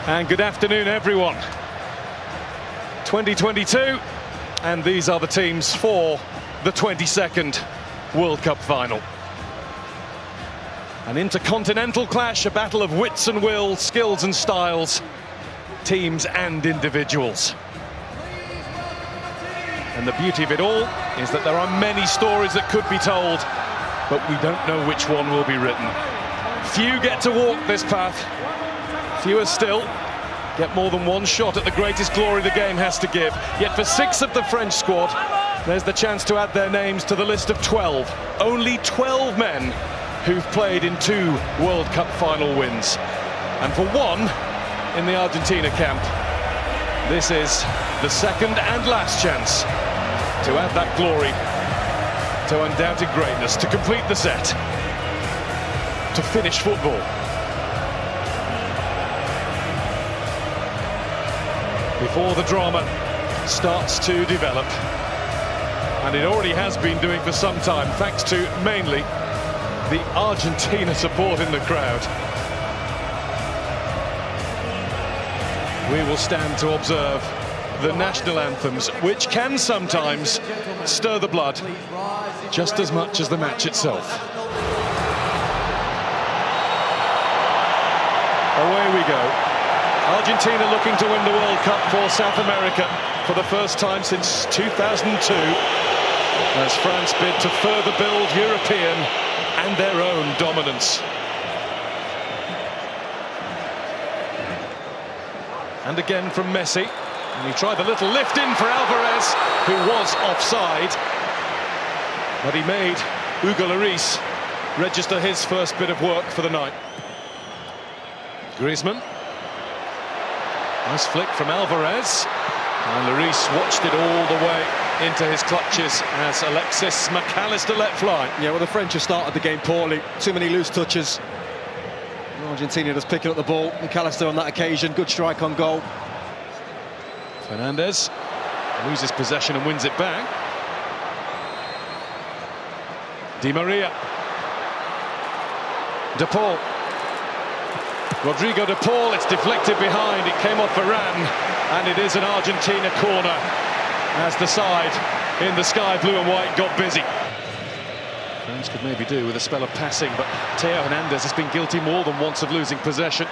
And good afternoon, everyone. 2022, and these are the teams for the 22nd World Cup final. An intercontinental clash, a battle of wits and will, skills and styles, teams and individuals. And the beauty of it all is that there are many stories that could be told, but we don't know which one will be written. Few get to walk this path. Fewer still get more than one shot at the greatest glory the game has to give. Yet for 6 of the French squad, there's the chance to add their names to the list of 12. Only 12 men who've played in 2 World Cup final wins. And for one in the Argentina camp, this is the second and last chance to add that glory to undoubted greatness, to complete the set, to finish football. Before the drama starts to develop, and it already has been doing for some time, thanks to mainly the Argentina support in the crowd. We will stand to observe the national anthems, which can sometimes stir the blood just as much as the match itself. Away we go. Argentina looking to win the World Cup for South America for the first time since 2002, as France bid to further build European and their own dominance. And again from Messi, and he tried a little lift in for Alvarez, who was offside, but he made Hugo Lloris register his first bit of work for the night. Griezmann. Nice flick from Alvarez, and Lloris watched it all the way into his clutches as Alexis McAllister let fly. Yeah, well, the French have started the game poorly. Too many loose touches. Argentina just picking up the ball. McAllister on that occasion, good strike on goal. Fernandez loses possession and wins it back. Di Maria. De Paul. Rodrigo de Paul, it's deflected behind, it came off Varane, and it is an Argentina corner as the side in the sky blue and white got busy. France could maybe do with a spell of passing, but Theo Hernandez has been guilty more than once of losing possession.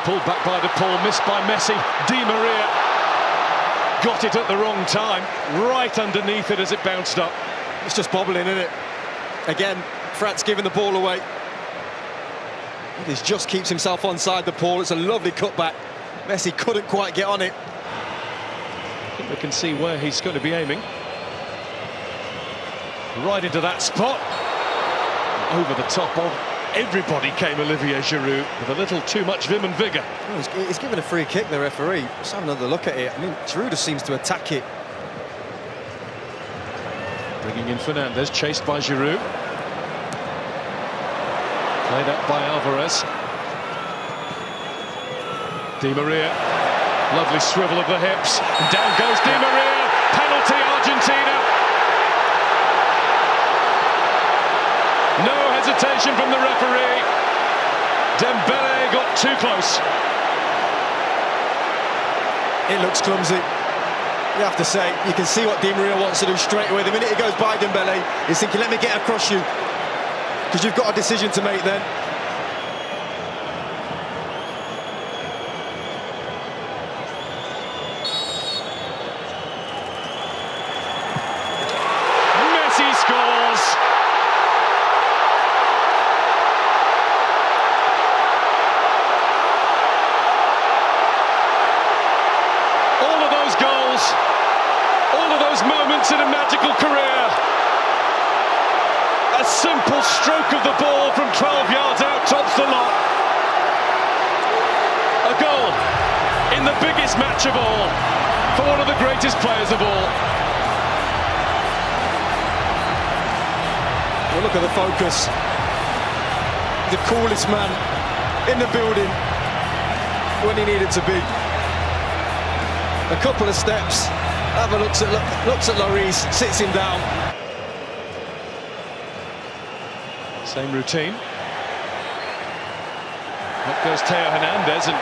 Pulled back by de Paul, missed by Messi. Di Maria got it at the wrong time, right underneath it as it bounced up. It's just bobbling, isn't it? Again, France giving the ball away. He just keeps himself onside the ball. It's a lovely cutback. Messi couldn't quite get on it. I think we can see where he's going to be aiming. Right into that spot. Over the top of everybody came Olivier Giroud with a little too much vim and vigour. Oh, he's given a free kick, the referee. Let's have another look at it. I mean, Giroud just seems to attack it. Bringing in Fernandez, chased by Giroud. Played up by Alvarez. Di Maria, lovely swivel of the hips. And down goes Di Maria. Penalty, Argentina. No hesitation from the referee. Dembele got too close. It looks clumsy. You have to say, you can see what Di Maria wants to do straight away. The minute he goes by Dembele, he's thinking, let me get across you. Because you've got a decision to make then. Messi scores! All of those goals, all of those moments in a magical career. A simple stroke of the ball from 12 yards out tops the lot. A goal in the biggest match of all for one of the greatest players of all. Well, look at the focus. The coolest man in the building when he needed to be. A couple of steps, have a looks at Lloris, sits him down. Same routine. Up goes Theo Hernandez, and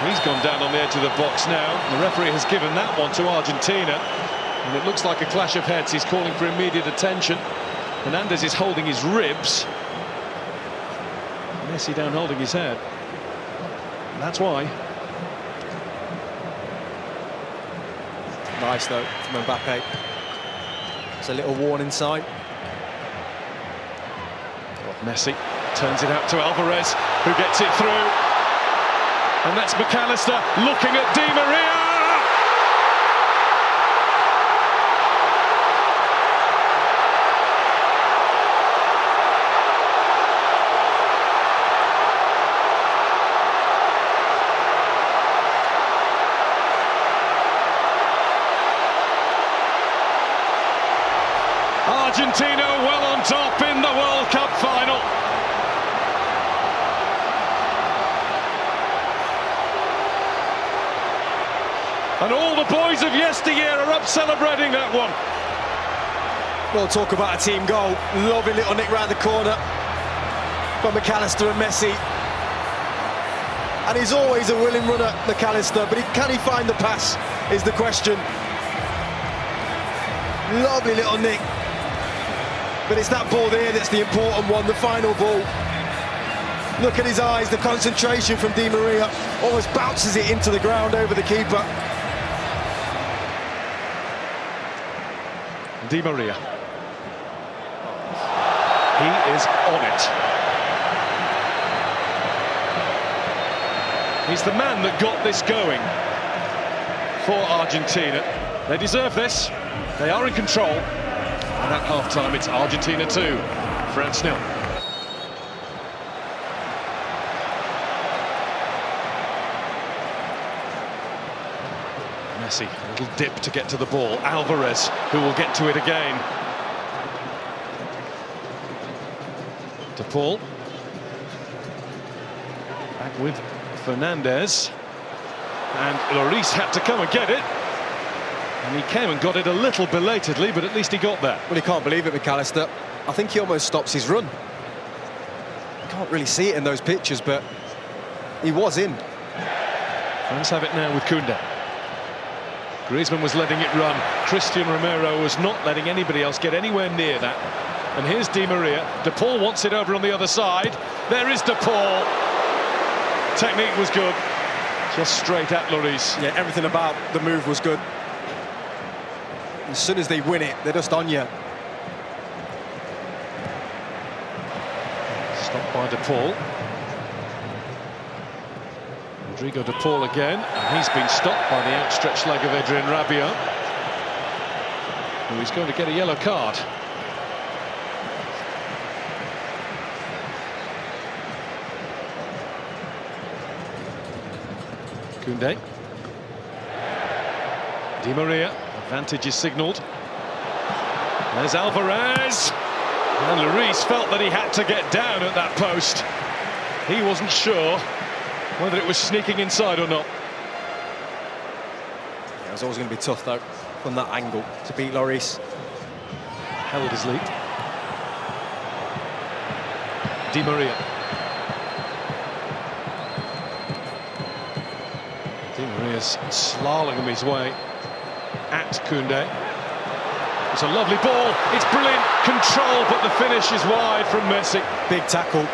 He's gone down on the edge of the box now. The referee has given that one to Argentina. And it looks like a clash of heads. He's calling for immediate attention. Hernandez is holding his ribs. Messi down holding his head. That's why. Nice though from Mbappe. It's a little warning sign. Messi turns it out to Alvarez, who gets it through. And that's McAllister looking at Di Maria. Argentina well on top in the World Cup final. And all the boys of yesteryear are up celebrating that one. Well, talk about a team goal. Lovely little nick round the corner from McAllister and Messi. And he's always a willing runner, McAllister, but can he find the pass is the question. Lovely little nick. But it's that ball there that's the important one, the final ball. Look at his eyes, the concentration from Di Maria. Almost bounces it into the ground over the keeper. Di Maria. He is on it. He's the man that got this going for Argentina. They deserve this. They are in control. And at half-time, it's Argentina 2, France 0. Messi, a little dip to get to the ball. Alvarez, who will get to it again. De Paul. Back with Fernandez. And Lloris had to come and get it. And he came and got it a little belatedly, but at least he got there. Well, he can't believe it, McAllister. I think he almost stops his run. Can't really see it in those pictures, but he was in. France have it now with Koundé. Griezmann was letting it run. Christian Romero was not letting anybody else get anywhere near that. And here's Di Maria. De Paul wants it over on the other side. There is De Paul. Technique was good. Just straight at Lloris. Yeah, everything about the move was good. As soon as they win it, they're just on you. Stopped by De Paul. Rodrigo De Paul again, and he's been stopped by the outstretched leg of Adrien Rabiot. He's going to get a yellow card. Koundé. Di Maria. Advantage is signalled. There's Alvarez. And Lloris felt that he had to get down at that post. He wasn't sure whether it was sneaking inside or not. Yeah, it was always going to be tough, though, from that angle, to beat Lloris. Held his lead. Di Maria. Di Maria's slaloming his way at Koundé. It's a lovely ball. It's brilliant control, but the finish is wide from Messi. Big tackle,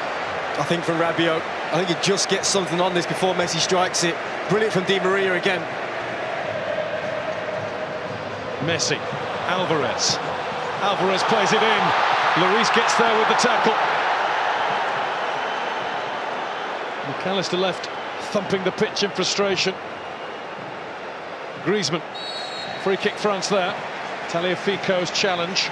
I think, from Rabiot. I think he just gets something on this before Messi strikes it. Brilliant from Di Maria again. Messi, Alvarez. Alvarez plays it in. Lloris gets there with the tackle. McAllister left thumping the pitch in frustration. Griezmann. Free kick France there. Tagliafico's challenge.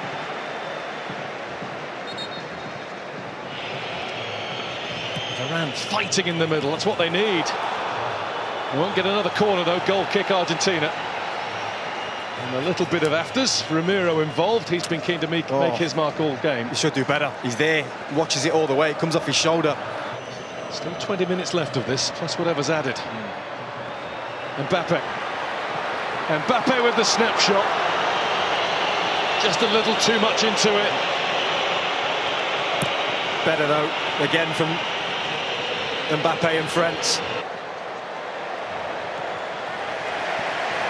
Varane fighting in the middle, that's what they need. They won't get another corner though, goal kick Argentina. And a little bit of afters, Romero involved, he's been keen to make his mark all game. He should do better, he's there, watches it all the way, it comes off his shoulder. Still 20 minutes left of this, plus whatever's added. Mbappe. Mbappe with the snapshot. Just a little too much into it. Better though, again from Mbappe and France.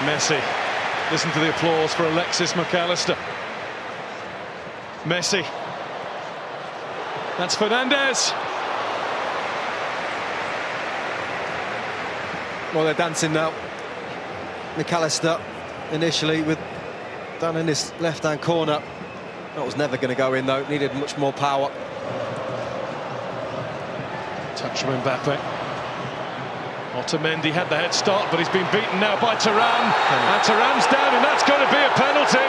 Messi. Listen to the applause for Alexis McAllister. Messi. That's Fernandez. Well, they're dancing now. McAllister initially down in this left-hand corner. That was never going to go in though. Needed much more power. Touch from Mbappe. Otamendi had the head start, but he's been beaten now by Thuram. And Thuram's down, and that's going to be a penalty.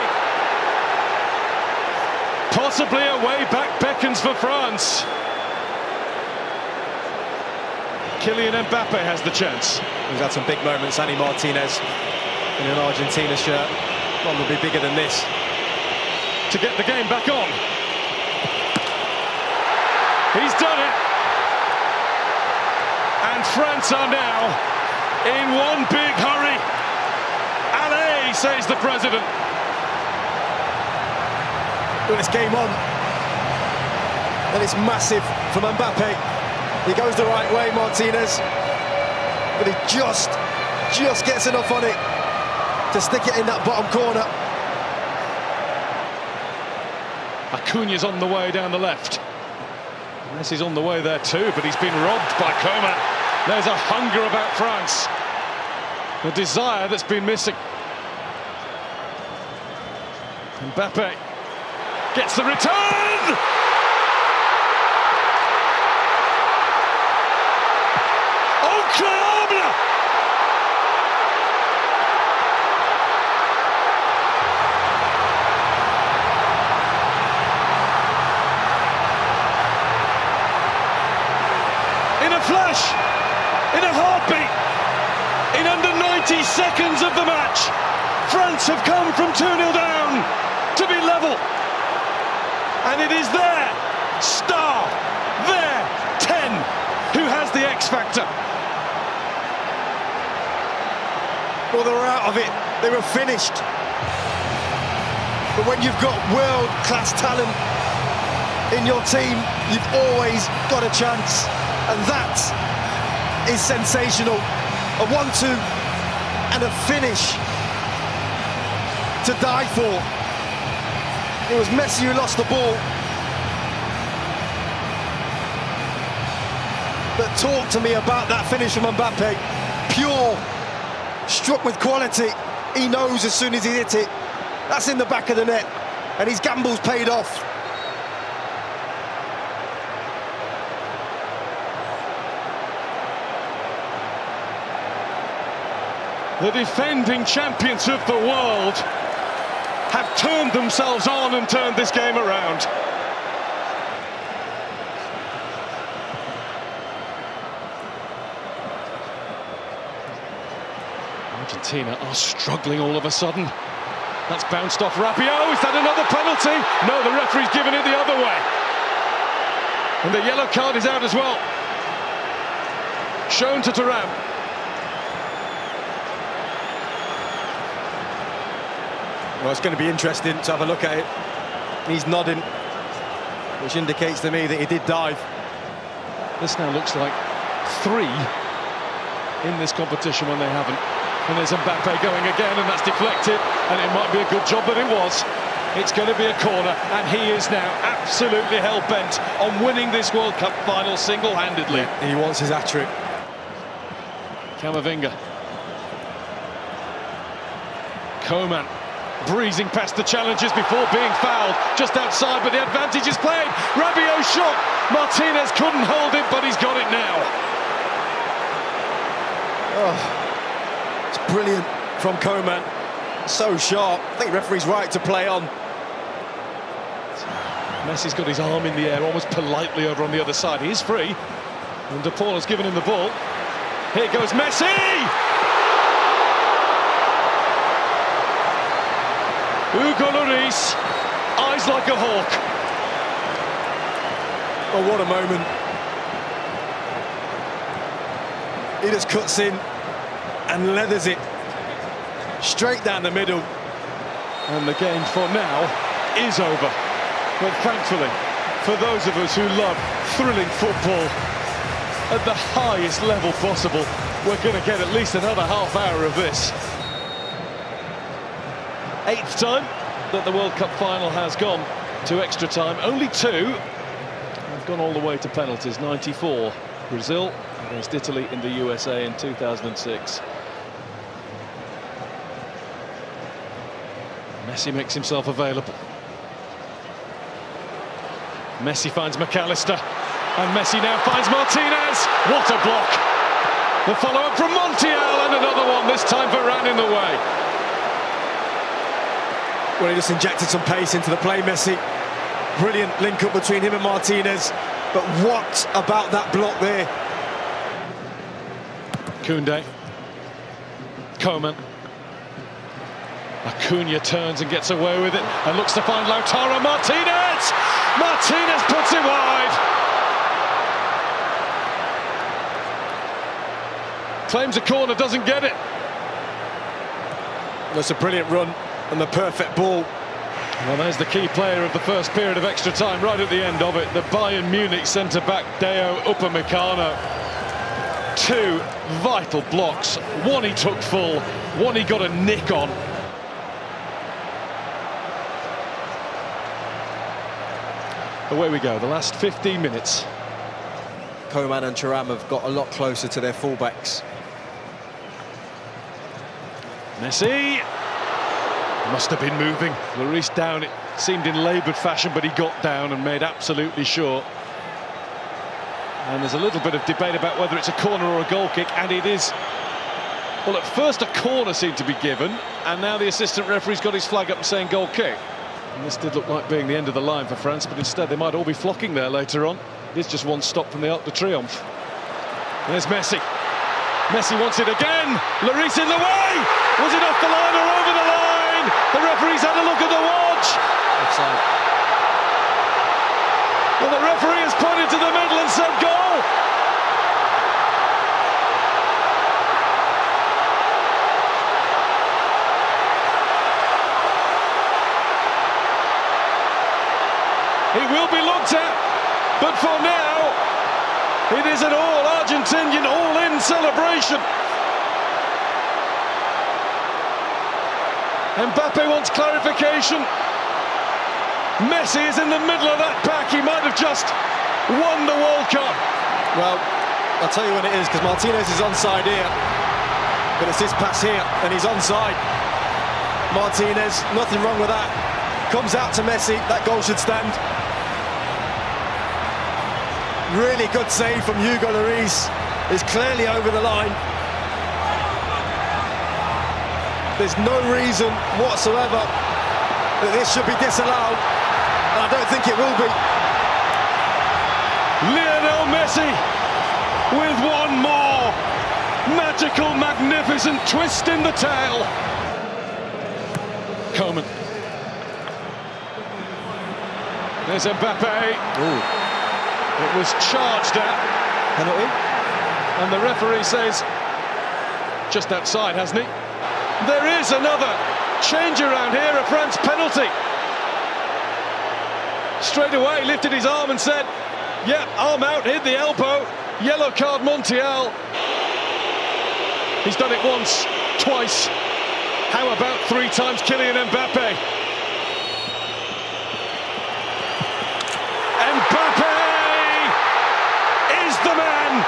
Possibly a way-back beckons for France. Kylian Mbappe has the chance. He's had some big moments, Annie Martinez, in an Argentina shirt. One will be bigger than this. To get the game back on. He's done it. And France are now in one big hurry. Allez, says the president. Well, it's game on. And it's massive from Mbappe. He goes the right way, Martinez. But he just gets enough on it to stick it in that bottom corner. Acuña's on the way down the left. Messi's on the way there too, but he's been robbed by Coman. There's a hunger about France. The desire that's been missing. Mbappe gets the return! Incroyable! In a flash, in a heartbeat, in under 90 seconds of the match, France have come from 2-0 down to be level. And it is their star, their 10, who has the X factor. Well, they were out of it. They were finished. But when you've got world-class talent in your team, you've always got a chance. And that is sensational. A 1-2 and a finish to die for. It was Messi who lost the ball. But talk to me about that finish from Mbappe. Pure, struck with quality. He knows as soon as he hit it, that's in the back of the net. And his gamble's paid off. The defending champions of the world have turned themselves on and turned this game around. Argentina are struggling all of a sudden. That's bounced off Rabiot. Is that another penalty? No, the referee's given it the other way. And the yellow card is out as well. Shown to Thuram. Well, it's going to be interesting to have a look at it. He's nodding, which indicates to me that he did dive. This now looks like 3 in this competition when they haven't. And there's Mbappe going again, and that's deflected. And it might be a good job that it was. It's going to be a corner, and he is now absolutely hell-bent on winning this World Cup final single-handedly. He wants his hat-trick. Camavinga. Coman. Breezing past the challenges before being fouled just outside, but the advantage is played. Rabiot shot. Martinez couldn't hold it, but he's got it now. Oh, it's brilliant from Coman. So sharp. I think the referee's right to play on. Messi's got his arm in the air, almost politely over on the other side. He is free, and De Paul has given him the ball. Here goes Messi! Hugo Lloris, eyes like a hawk. Oh, what a moment. He just cuts in and leathers it straight down the middle. And the game for now is over. But thankfully, for those of us who love thrilling football at the highest level possible, we're going to get at least another half hour of this. 8th time that the World Cup final has gone to extra time. Only 2 have gone all the way to penalties. 94, Brazil against Italy in the USA in 2006. Messi makes himself available. Messi finds McAllister, and Messi now finds Martinez. What a block! The follow-up from Montiel, and another one, this time Varane in the way. Well, he just injected some pace into the play, Messi. Brilliant link-up between him and Martinez. But what about that block there? Koundé. Coman. Acuna turns and gets away with it and looks to find Lautaro Martinez! Martinez puts it wide! Claims a corner, doesn't get it. That's a brilliant run and the perfect ball. Well, there's the key player of the first period of extra time, right at the end of it. The Bayern Munich centre-back, Deo Upamecano. 2 vital blocks. One he took full, one he got a nick on. Away we go, the last 15 minutes. Coman and Thuram have got a lot closer to their fullbacks. Messi must have been moving. Lloris down, it seemed in laboured fashion, but he got down and made absolutely sure. And there's a little bit of debate about whether it's a corner or a goal kick, and it is. Well, at first a corner seemed to be given, and now the assistant referee's got his flag up and saying goal kick. And this did look like being the end of the line for France, but instead they might all be flocking there later on. It's just one stop from the Arc de Triomphe. There's Messi. Messi wants it again. Lloris in the way. Was it off the line or over the line? The referee's had a look at the watch. Offside. Well, the referee has pointed to the middle and said goal. It will be looked at, but for now, it is an all-Argentinian, all-in celebration. Mbappe wants clarification. Messi is in the middle of that pack. He might have just won the World Cup. Well, I'll tell you when it is, because Martinez is onside here. But it's this pass here, and he's onside. Martinez, nothing wrong with that. Comes out to Messi, that goal should stand. Really good save from Hugo Lloris. Is clearly over the line. There's no reason whatsoever that this should be disallowed, and I don't think it will be. Lionel Messi with one more magical, magnificent twist in the tail. Coman. There's Mbappe. Ooh. It was charged at. Penalty. And the referee says just outside, hasn't he? There is another change around here, a France penalty. Straight away lifted his arm and said, yep, arm out, hit the elbow, yellow card Montiel. He's done it once, twice. How about 3 times Kylian Mbappe? Mbappe is the man.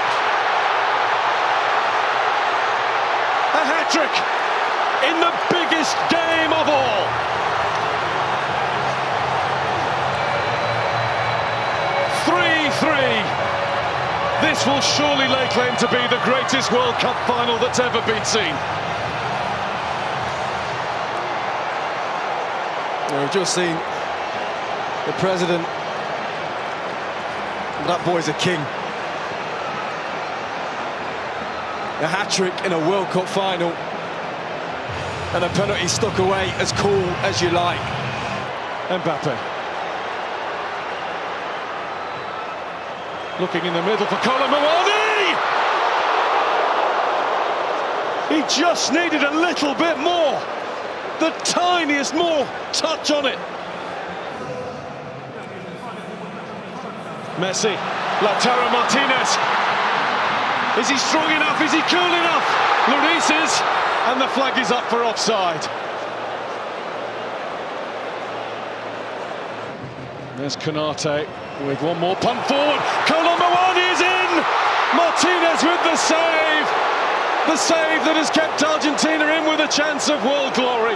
A hat-trick in the biggest game of all. This will surely lay claim to be the greatest World Cup final that's ever been seen. We've just seen the president. That boy's a king. A hat-trick in a World Cup final. And a penalty stuck away as cool as you like. Mbappe. Looking in the middle for Colomboani! He just needed a little bit more. The tiniest more touch on it. Messi, Lautaro Martinez. Is he strong enough? Is he cool enough? Lloris is, and the flag is up for offside. There's Konate with one more punt forward. Muani is in! Martinez with the save! The save that has kept Argentina in with a chance of world glory.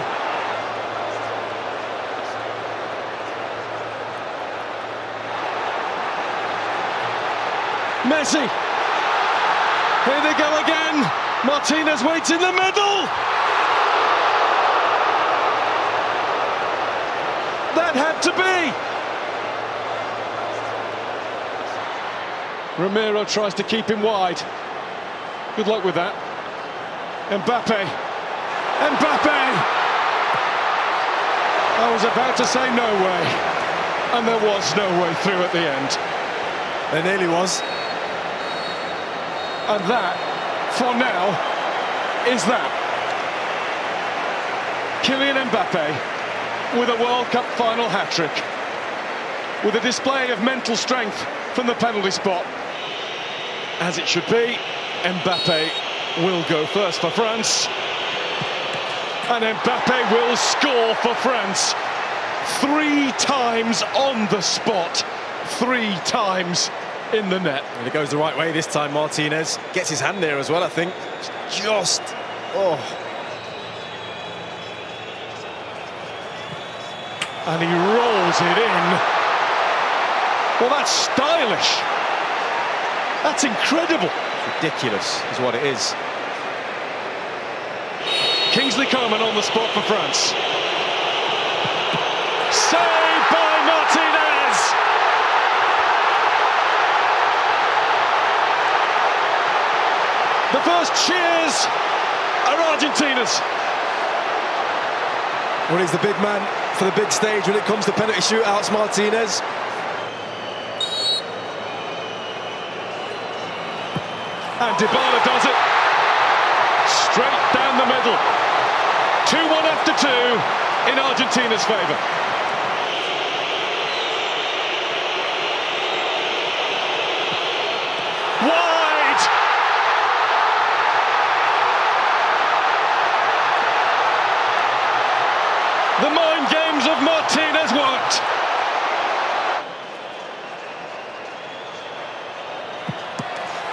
Messi. Here they go again. Martinez waits in the middle. That had to be. Ramiro tries to keep him wide. Good luck with that. Mbappe. I was about to say no way. And there was no way through at the end. There nearly was. And that, for now, is that. Kylian Mbappe with a World Cup final hat-trick. With a display of mental strength from the penalty spot. As it should be, Mbappe will go first for France. And Mbappe will score for France. 3 times on the spot. 3 times in the net. And it goes the right way this time. Martinez gets his hand there as well, I think. Just, oh. And he rolls it in. Well, that's stylish. That's incredible. It's ridiculous is what it is. Kingsley Coman on the spot for France. Saved by Martinez. The first cheers are Argentina's. Well, he's the big man for the big stage when it comes to penalty shootouts, Martinez. And Dybala does it. Straight down the middle. 2-1 after 2 in Argentina's favour. Wide! The mind games of Martinez worked.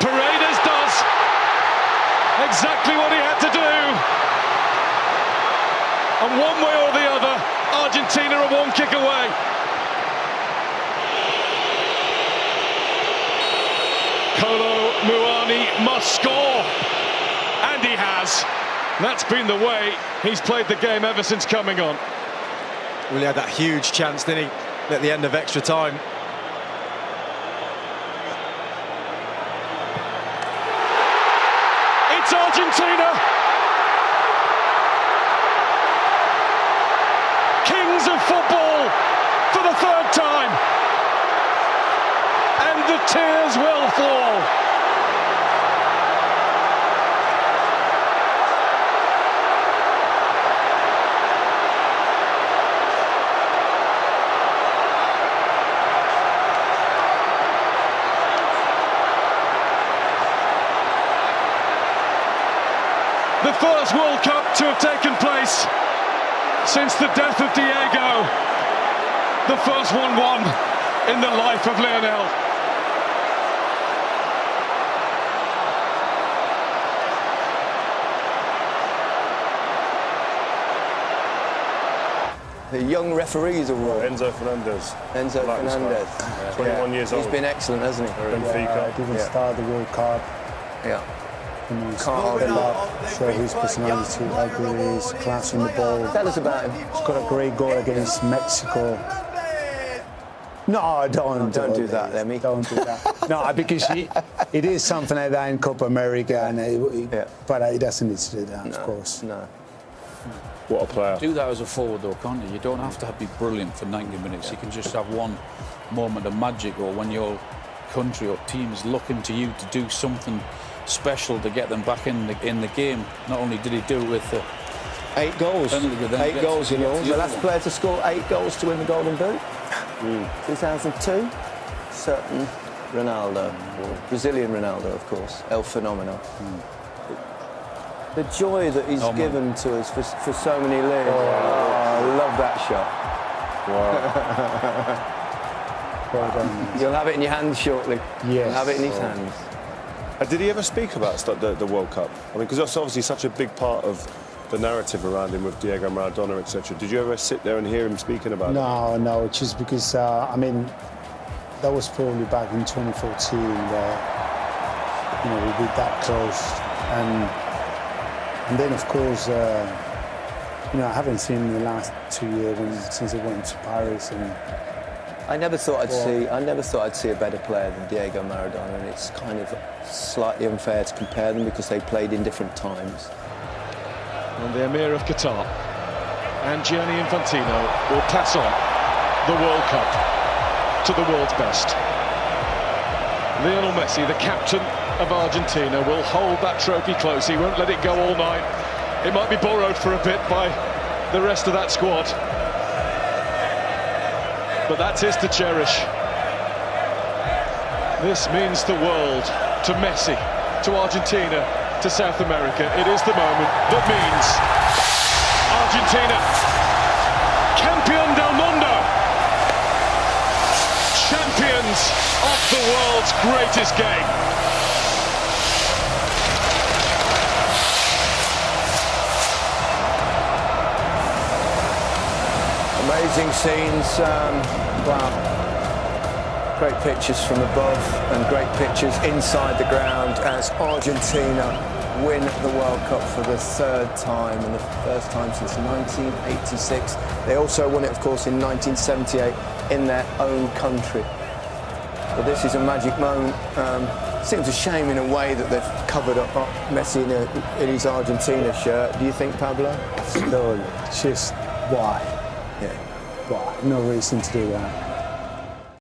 Paredes does exactly what he had to do. And one way or the other, Argentina are 1 kick away. Muani must score. And he has. That's been the way he's played the game ever since coming on. Well, he had that huge chance, didn't he, at the end of extra time. It's Argentina. Kings of football for the 3rd time. And the tears will fall. The first World Cup to have taken place since the death of Diego. The first 1-1 in the life of Lionel. The young referees award. Enzo Fernandez. Enzo Fernandez. Yeah. 21 years old. He's been excellent, hasn't he? Benfica. Didn't start the World Cup. Yeah. Can't hold him up, show his personality, how good he is, class in the ball. Tell us about him. He's got a great goal against Mexico. No, don't do that, Lemmy. Don't do that. No, because it is something like that in Copa America, and but he doesn't need to do that, of course. No. What a player. Do that as a forward though, can't you? You don't have to be brilliant for 90 minutes. You can just have one moment of magic, or when your country or team is looking to you to do something special to get them back in the game. Not only did he do it with 8 goals. 8 goals in all. The last player to score 8 goals to win the Golden Boot. 2002, certain Ronaldo. Brazilian Ronaldo, of course. El Fenomeno. The joy that he's given to us for so many years. Oh, I love that shot. Wow. Well done. You'll have it in your hands shortly. Yes. You'll have it in his hands. Did he ever speak about the World Cup? I mean, because that's obviously such a big part of the narrative around him with Diego Maradona, etc. Did you ever sit there and hear him speaking about it? No, just because, I mean, that was probably back in 2014 where, you know, we were that close. And then, of course, you know, I haven't seen him the last 2 years since I went to Paris. And I never thought I'd see a better player than Diego Maradona, and it's kind of slightly unfair to compare them because they played in different times. And the Emir of Qatar and Gianni Infantino will pass on the World Cup to the world's best. Lionel Messi, the captain of Argentina, will hold that trophy close. He won't let it go all night. It might be borrowed for a bit by the rest of that squad, but that's his to cherish. This means the world to Messi, to Argentina, to South America. It is the moment that means Argentina, campeón del mundo, champions of the world's greatest game. Amazing scenes, wow. Great pictures from above and great pictures inside the ground as Argentina win the World Cup for the third time, and the first time since 1986. They also won it, of course, in 1978 in their own country. But this is a magic moment. Seems a shame in a way that they've covered up Messi in his Argentina shirt. Do you think, Pablo? no, just why? Yeah. Why? No reason to do that.